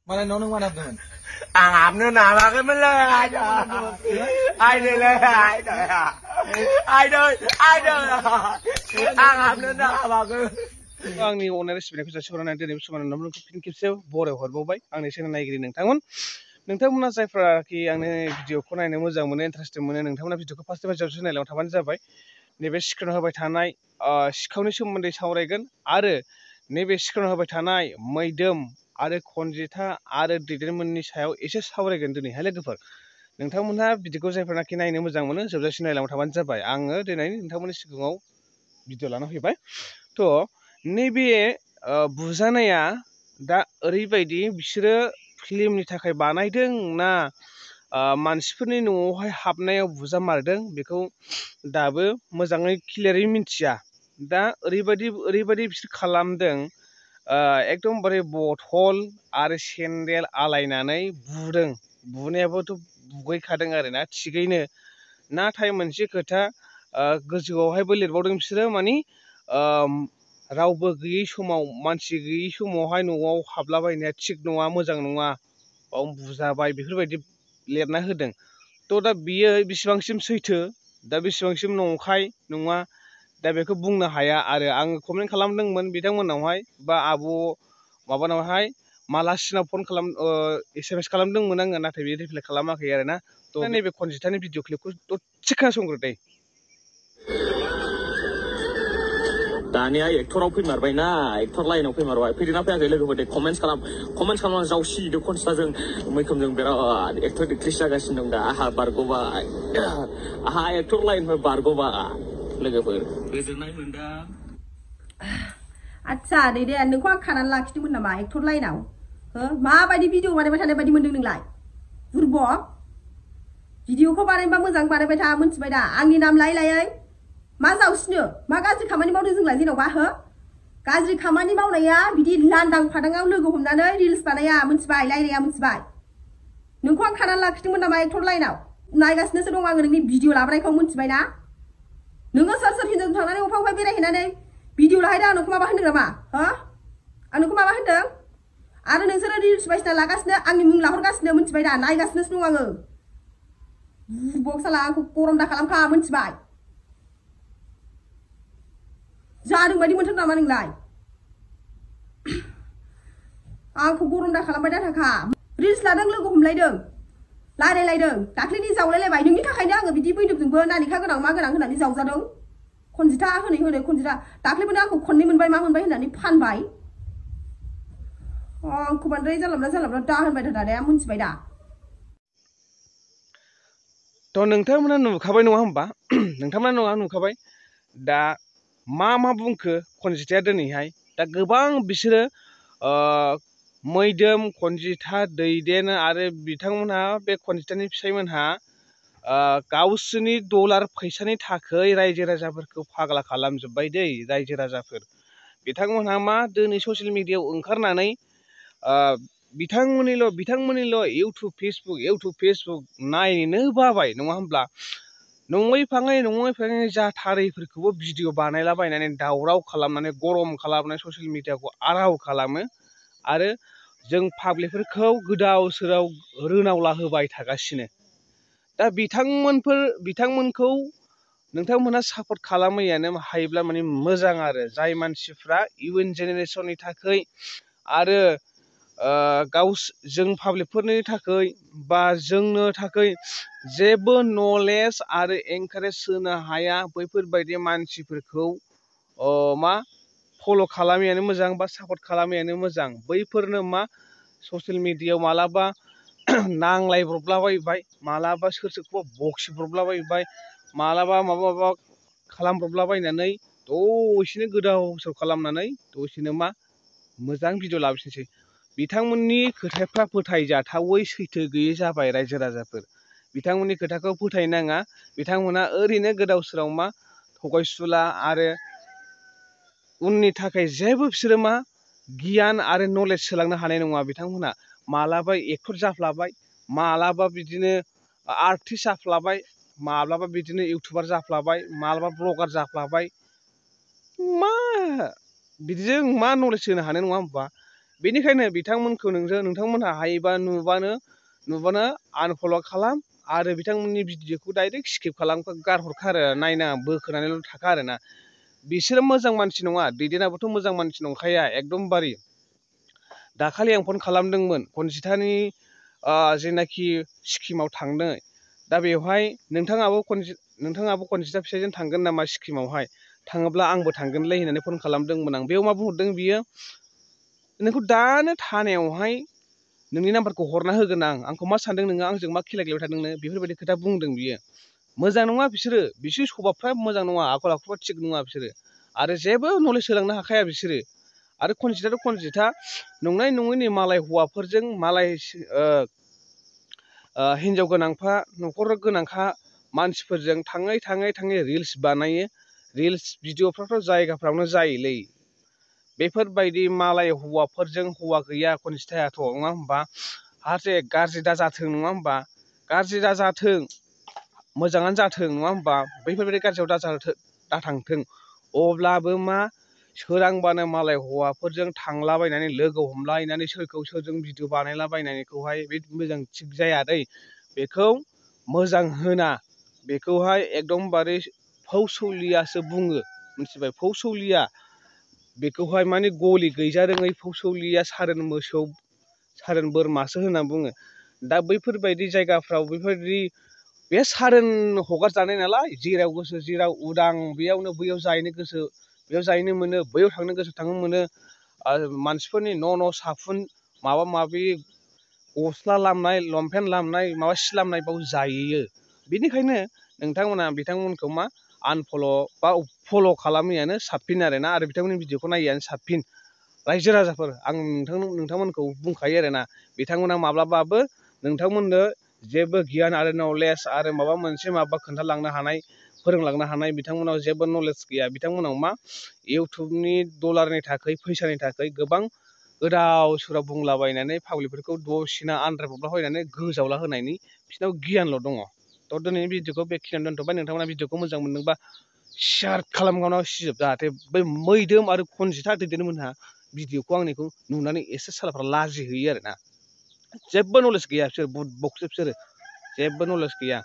Mana nong mana tuh? Angap nữa nào mà cái mới lên ai trời ai đi lên ai trời ai đời angap nữa nào mà cái आंनि अननाय सिबिनायखौ जासिहरनानै दिनै समाव नोंथांमोनखौ फिन खेबसे बराय हरबावबाय आंनि चेनेल नायगिरि नोंथांमोना जायफ्राखि आंनि भिडिअखौ नायनो मोजां मोनो इन्टारेस्टेड मोनो नोंथांमोना भिडिअखौ फार्स्ट टाइम नायलांबाय थाबानो जाबाय नैबे स्क्रिनाव होबाय थानाय सिखावनि सोमोन्दै सावरायगोन आरो नैबे स्क्रिनाव होबाय थानाय मैदोम आरो खनजिथा आरो दैदेनमोननि सायाव एसे सावरायगोन दिनैहाय लोगोफोर नोंथांमोनहा भिडिअखौ जायफ्रानाखि नायनो मोजां मोनो जोबजासिम नायलांबाय थाबानो जाबाय आङो दिनै नोंथांमोननि सिगाङाव भिडिअ लाना फैबाय थ' नैबे बुजानाया दा ओरैबायदि बिसोरो फिल्मनि थाखाय बानायदों ना मानसिफोरनि न'आवहाय हाबनायाव बुजामारदों बेखौ दाबो मोजाङै क्लियारै मिथिया दा ओरैबायदि बिसोर खालामदों एकदमबारे बथल आरो सेन्देल आलायनानै बुदों बुनायाबोथ' बुगैखादों आरोना थिगैनो नाथाय मोनसे खोथा गोजौआवहायबो लिरबावदों बिसोरो मानि रावबो गैयै समाव मानसि गैयै समावहाय न'आव हाबलाबायनाया थिग नङा मोजां नङा बाव बुजाबाय बेफोरबायदि लिरना होदों थ' दा बियो बेसेबांसिम सैथो दा बेसेबांसिम नंखाय नङा दा बेखौ बुंनो हाया आरो आङो कमेन्ट खालामदोंमोन बिथांमोनावहाय बा आब' माबानावहाय मालासिनाव फन SMS खालामदोंमोन आङो नाथाय बे रिप्लाइ खालामाखै आरोना थ' नैबे खनजिथानि भिडिअ क्लिपखौ दसे खोनासंग्रो दे दानिया एक्टराव फैमारबायना एक्टर लाइनाव फैमारबाय फैदोंना फैयाखै लोगोफोर दे कमेन्ट्स खालामनानै जावसिदो खनस्राजों मैखोमजों बिराद एक्टर एक्ट्रेस जागासिनो दं दा आहा बारग'बाय आहा एक्टर लाइननिफ्राय बारग'बाय लोगोफोर गोजोननाय मोनदों आच्छा दे नोंखौ आं खानानै लाखिदोंमोन नामा एक्टर लाइनाव हो माबायदि भिडिअ बानायबाय थानाय बायदि मोनदों नोंलाय बुरबक भिडिअखौ बानायबा मोजां बानायबाय था मोनथिबाय दा आंनि नाम लायै मा जावसिनो मा गाज्रि खामानि मावदों जोंलाय जेन'बा हो गाज्रि खामानि मावनाया बिदि लांदां फादाङाव लोगो हमनानै रिल्स बानाया मोनथिबाय रायलाया मोनथिबाय नोंखौ आं खानानै लाखिदोंमोन नामा एक्टर लाइनाव नायगासिनोसो दं आङो नोंनि भिडिअ लाबोनायखौ मोनथिबाय ना नोङो सोर हिनजाव थांनानै अफा बेरायहैनानै भिडिअ लाहैदों आं नोंखौ माबा होनदों नामा हो आं नोंखौ माबा होनदों आरो नोंसोरो रिल्स बायसिना लागासिनो आंनि मुं लाहरगासिनो मोनथिबाय दा नायगासिनोसो दं आङो बुरबक साला आंखौ गरम दा खालामखा मोनथिबाय जादों बायदि मोनथार नामा नोंलाय आंखौ गरम दा खालामबाय दा थाखा रिल्स लादों लोगो हमलायदों रायलायलायदों दाख्लैनि जावलायलायबाय नोंनि थाखायनो आङो बिदि बैदोबजोंबो नानिखा गोनां मा गोनां होननानै जावजादों खनजिथा होनै खनजिथा दाख्लैबो आंखौ खननै मोनबाय मा मोनबाय होननानै फानबाय आंखौ बांद्राय जानला दा होनबाय थादाया मोनथिबाय दा थ' नोंथांमोना नुखाबाय नङा होमबा नोंथांमोना नुखाबाय दा मा बुंखो खनजिथाया दिनैहाय दा गोबां बिसोरो मैदोम खनजिथा दैदेन आरो बिथांमोनहा बे खनजिथानि फिसायमोनहा गावसोरनि डलार फैसानि थाखाय रायजो राजाफोरखौ फाग्ला खालामजोब्बाय दै रायजो राजाफोर बिथांमोनहा मा दिनै ससियेल मिडियायाव ओंखारनानै बिथांमोननिल' इउटुब फेसबुक नायनो बाबाय नङा होमब्ला नङै फाङै जाथारैफोरखौबो भिडिअ बानायलाबायनानै दावराव खालामनानै गरम खालामनानै ससियेल मिडियाखौ आराव खालामो आरो जों पाब्लिकफोरखौ गोदाव सोराव रोनावला होबाय थागासिनो दा बिथांमोनखौ नोंथांमोनहा सापर्ट खालामैयानो हायोब्ला माने मोजां आरो जाय मानसिफ्रा इयुन जेनेरेसननि थाखाय आरो जों पाब्लिकफोरनि थाखाय बा जोंनो थाखाय जेबो नलेज आरो एनकारेज होनो हाया बैफोरबायदि मानसिफोरखौ मा फल' खालामैयानो मोजां बा सापर्ट खालामैयानो मोजां बैफोरनो मा ससियेल मिडियायाव मालाबा नांलायब्रबलाबायबाय मालाबा सोरखौबा बखिब्रबलाबायबाय मालाबा माबा खालामब्रबलाबायनानै दसेनो गोदाव सोराव खालामनानै दसेनो मा मोजां भिडिअ लाबोफिनसै बिथांमोननि खोथाफ्रा फोथायजाथावै सैथो गैयै जाबाय रायजो राजाफोर बिथांमोननि खोथाखौ फोथायनाङा बिथांमोना ओरैनो गोदाव सोराव मा थगायसुला आरो उननि थाखाय जेबो बिसोरो मा गियान आरो नलेज सोलांनो हानाय नङा बिथांमोनहा मालाबा एक्टर जाफ्लाबाय मालाबा बिदिनो आर्टिस्ट जाफ्लाबाय माब्लाबा बिदिनो इउटुबार जाफ्लाबाय मालाबा ब्लगार जाफ्लाबाय मा बिदिजों मा नलेज होनो हानाय नङा होमबा बेनिखायनो बिथांमोनखौ नोंथांमोनहा हायोबा नुबानो आनफल' खालाम आरो बिथांमोननि भिडिअखौ डाइरेक्ट स्किप खालाम गारहरखा आरो नायनाङा बोखोनानैल' थाखा आरोना बिसोरो मोजां मानसि नङा दैदेनाबोथ' मोजां मानसि नंखाया एकदमबारे दाखालि आं फन खालामदोंमोन खनजिथानि जेनाखि सिक्किमाव थांनो दा बेवहाय नोंथाङाबो खनजिथा फिसाइजों थांगोन नामा सिक्किमावहाय थाङोब्ला आंबो थांगोनलै होननानै फन खालामदोंमोन आं बेयाव मा बुंहरदों बियो नोंखौ दानो थानायावहाय नोंनि नाम्बारखौ हरना होगोन आंखौ मा सानदों नोङो आंजों मा खेला गेलेबाय थादों नोङो बेफोरबायदि खोथा बुंदों बियो मोजां नङा बिसोर स्वभाबफ्रा मोजां नङा आखल आखुफ्रा थिग नङा बिसोरो आरो जेबो नलेज होलांनो हाखाया बिसोरो आरो खनजिथा नंनाय नङैनि मालाय हौवाफोरजों मालाय हिनजाव गोनांफा न'खर गोनांखा मानसिफोरजों थाङै रिल्स बानायो रिल्स भिडिअफ्राथ' जायगाफ्रावनो जायोलै बेफोरबायदि मालाय हौवाफोरजों हौवा गैया खनजिथायाथ' नङा होमबा हारसे गाज्रि दाजाथों नङा होमबा गाज्रि दाजाथों मोजाङानो जाथों नङा होमबा बैफोरबायदि गाज्रियाव दाथांथों अब्लाबो मा सोरांबानो मालाय हौवाफोरजों थांलाबायनानै लोगो हमलायनानै सोरखौ सोरजों भिडिअ बानायलाबायनायखौहाय बे मोजां थिग जाया दै बेखौ मोजां होना बेखौहाय एकदमबारे फौसौलियासो बुङो मिथिबाय फौसौलिया बेखौहाय माने गलि गैजारोङै फौसौलिया सारोन मोसौ सारोन बोरमासो होनना बुङो दा बैफोरबायदि जायगाफ्राव बेफोरबायदि बे सारोन हगारजानाय नालाय जेराव गोसो जेराव उदां बेयावनो बैयाव जाहैनो गोसो बेयाव जाहैनो मोनो बैयाव थांनो गोसो थांनो मोनो मानसिफोरनि न' साफुन माबा माबि गस्ला लामनाय लंपेन्ट लामनाय माबा सि लामनाय बाव जायो बेनिखायनो नोंथांमोना बिथांमोनखौ मा आनफल' बा फल' खालामैयानो साबसिन आरोना आरो बिथांमोननि भिडिअखौ नायैयानो साबसिन रायजो राजाफोर आं नोंथांमोनखौ बुंखायो आरोना बिथांमोना माब्लाबाबो नोंथांमोननो जेबो गियान आरो नलेज आरो माबा मोनसे खोन्थालांनो हानाय फोरोंलांनो हानाय बिथांमोनाव जेबो नलेज गैया बिथांमोनाव मा इउटुबनि डलारनि थाखाय फैसानि थाखाय गोबां गोदाव सोराव बुंलाबायनानै पाब्लिकफोरखौ दसेनो आनदायब्रबला बायनानै गोजावला होनायनि बिसोरनाव गियानल' दङ थ' दिनैनि भिडिअखौ बेखिनियावनो दोनथ'बाय नोंथांमोना भिडिअखौ मोजां मोनदोंबा शेयार खालामगावना सिजोब जाहाथे बै मैदोम आरो खनजिथा दैदेनमोनहा भिडिअखौ आंनिखौ नुनानै एसे सालाफ्रा लाजिहैयो आरोना जेबो नलेज गैया बिसोर बुदबकसो बिसोरो जेबो नलेज गैया